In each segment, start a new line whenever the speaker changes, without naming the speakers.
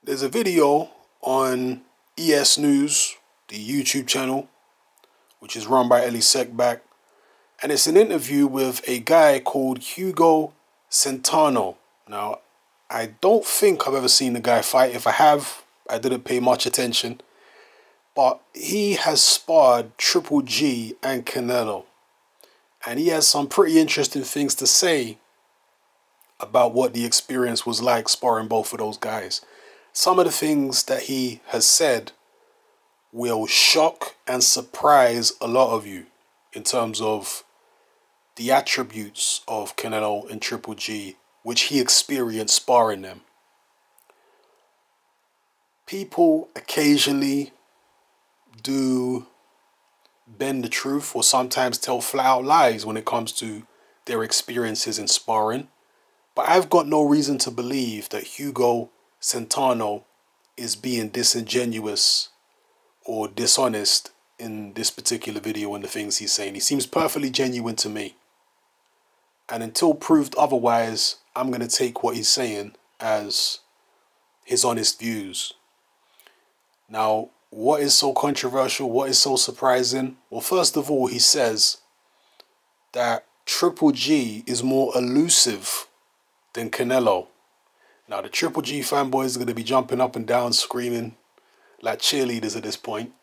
There's a video on ES News, the YouTube channel, which is run by Ellie Seckback, and it's an interview with a guy called Hugo Centeno. Now, I don't think I've ever seen the guy fight. If I have, I didn't pay much attention. But he has sparred Triple G and Canelo. And he has some pretty interesting things to say about what the experience was like sparring both of those guys. Some of the things that he has said will shock and surprise a lot of you in terms of the attributes of Canelo and Triple G, which he experienced sparring them. People occasionally do bend the truth or sometimes tell flat out lies when it comes to their experiences in sparring. But I've got no reason to believe that Hugo Centeno is being disingenuous or dishonest in this particular video and the things he's saying. He seems perfectly genuine to me. And until proved otherwise, I'm going to take what he's saying as his honest views. Now, what is so controversial? What is so surprising? Well, first of all, he says that Triple G is more elusive than Canelo. Now, the Triple G fanboys are going to be jumping up and down, screaming like cheerleaders at this point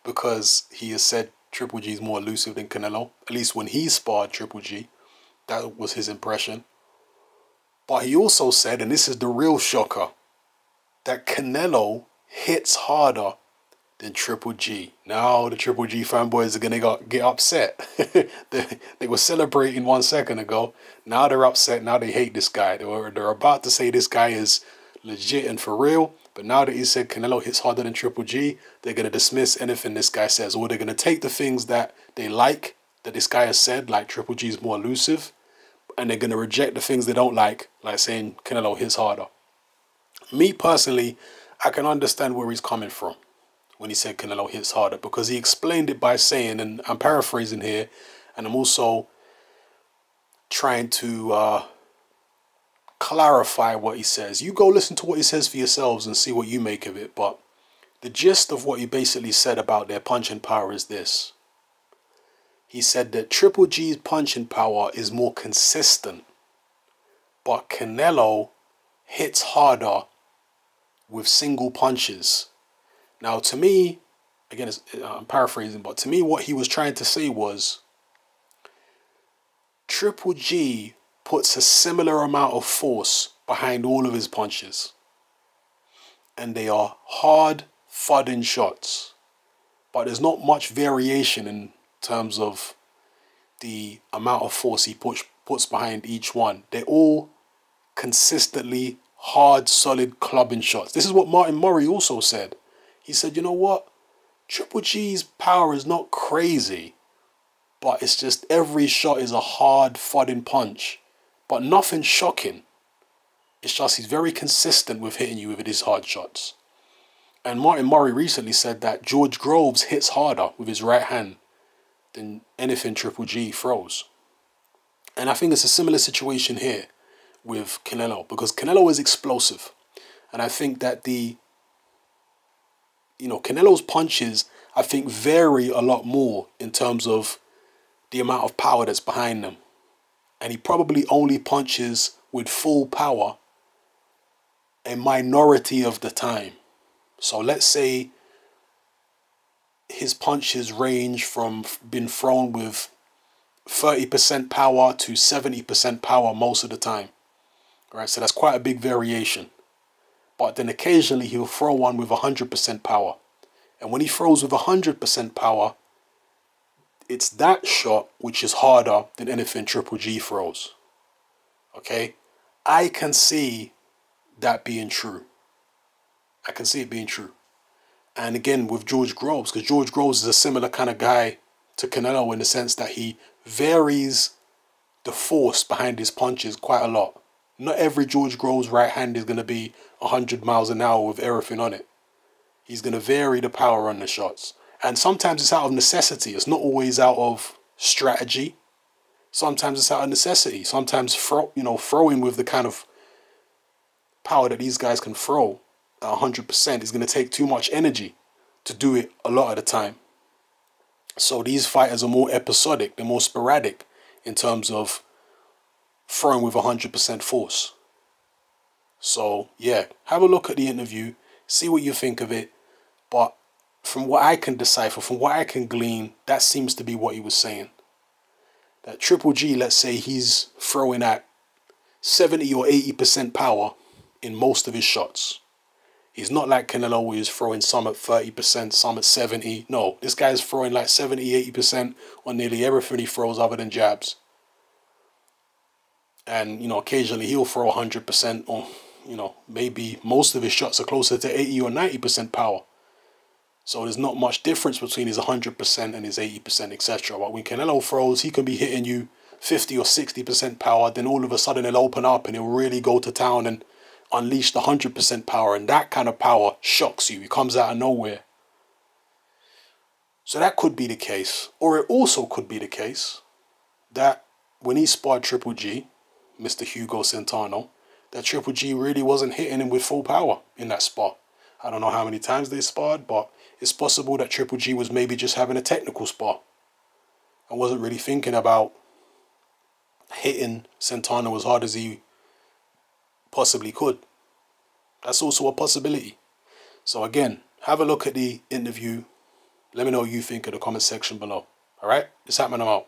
because he has said Triple G is more elusive than Canelo. At least when he sparred Triple G, that was his impression. But he also said, and this is the real shocker, that Canelo hits harder than Triple G. Now the Triple G fanboys are going to get upset. They were celebrating 1 second ago. Now they're upset. Now they hate this guy. They're about to say this guy is legit and for real. But now that he said Canelo hits harder than Triple G, they're going to dismiss anything this guy says. Or they're going to take the things that they like, that this guy has said, like Triple G is more elusive, and they're going to reject the things they don't like saying Canelo hits harder. Me personally, I can understand where he's coming from when he said Canelo hits harder, because he explained it by saying, and I'm paraphrasing here, and I'm also trying to clarify what he says. You go listen to what he says for yourselves and see what you make of it. But the gist of what he basically said about their punching power is this. He said that Triple G's punching power is more consistent, but Canelo hits harder with single punches. Now, to me, again, I'm paraphrasing, but to me what he was trying to say was Triple G puts a similar amount of force behind all of his punches. And they are hard, thudding shots. But there's not much variation in terms of the amount of force he puts behind each one. They're all consistently hard, solid clubbing shots. This is what Martin Murray also said. He said, you know what? Triple G's power is not crazy, but it's just every shot is a hard, thudding punch. But nothing shocking. It's just he's very consistent with hitting you with his hard shots. And Martin Murray recently said that George Groves hits harder with his right hand than anything Triple G throws. And I think it's a similar situation here with Canelo, because Canelo is explosive. And I think that Canelo's punches, I think, vary a lot more in terms of the amount of power that's behind them. And he probably only punches with full power a minority of the time. So let's say his punches range from being thrown with 30% power to 70% power most of the time. Right? So that's quite a big variation. But then occasionally he'll throw one with 100% power. And when he throws with 100% power, it's that shot which is harder than anything Triple G throws. Okay? I can see that being true. I can see it being true. And again, with George Groves, because George Groves is a similar kind of guy to Canelo in the sense that he varies the force behind his punches quite a lot. Not every George Groves right hand is going to be 100 miles an hour with everything on it. He's going to vary the power on the shots. And sometimes it's out of necessity. It's not always out of strategy. Sometimes it's out of necessity. Sometimes throwing with the kind of power that these guys can throw at 100% is going to take too much energy to do it a lot of the time. So these fighters are more episodic, they're more sporadic in terms of throwing with 100% force. So yeah, have a look at the interview, see what you think of it. But from what I can decipher, from what I can glean, that seems to be what he was saying. That Triple G, let's say he's throwing at 70 or 80% power in most of his shots. He's not like Canelo where he's throwing some at 30%, some at 70%. No, this guy's throwing like 70, 80% on nearly everything he throws other than jabs. And, you know, occasionally he'll throw 100% or, you know, maybe most of his shots are closer to 80 or 90% power. So there's not much difference between his 100% and his 80%, etc. But when Canelo throws, he can be hitting you 50 or 60% power. Then all of a sudden he'll open up and he'll really go to town and unleash the 100% power. And that kind of power shocks you. It comes out of nowhere. So that could be the case. Or it also could be the case that when he sparred Triple G, Mr. Hugo Centeno, that Triple G really wasn't hitting him with full power in that spot. I don't know how many times they sparred, but it's possible that Triple G was maybe just having a technical spar and wasn't really thinking about hitting Centeno as hard as he possibly could. That's also a possibility. So again, have a look at the interview. Let me know what you think in the comment section below. All right? It's happening. I'm out.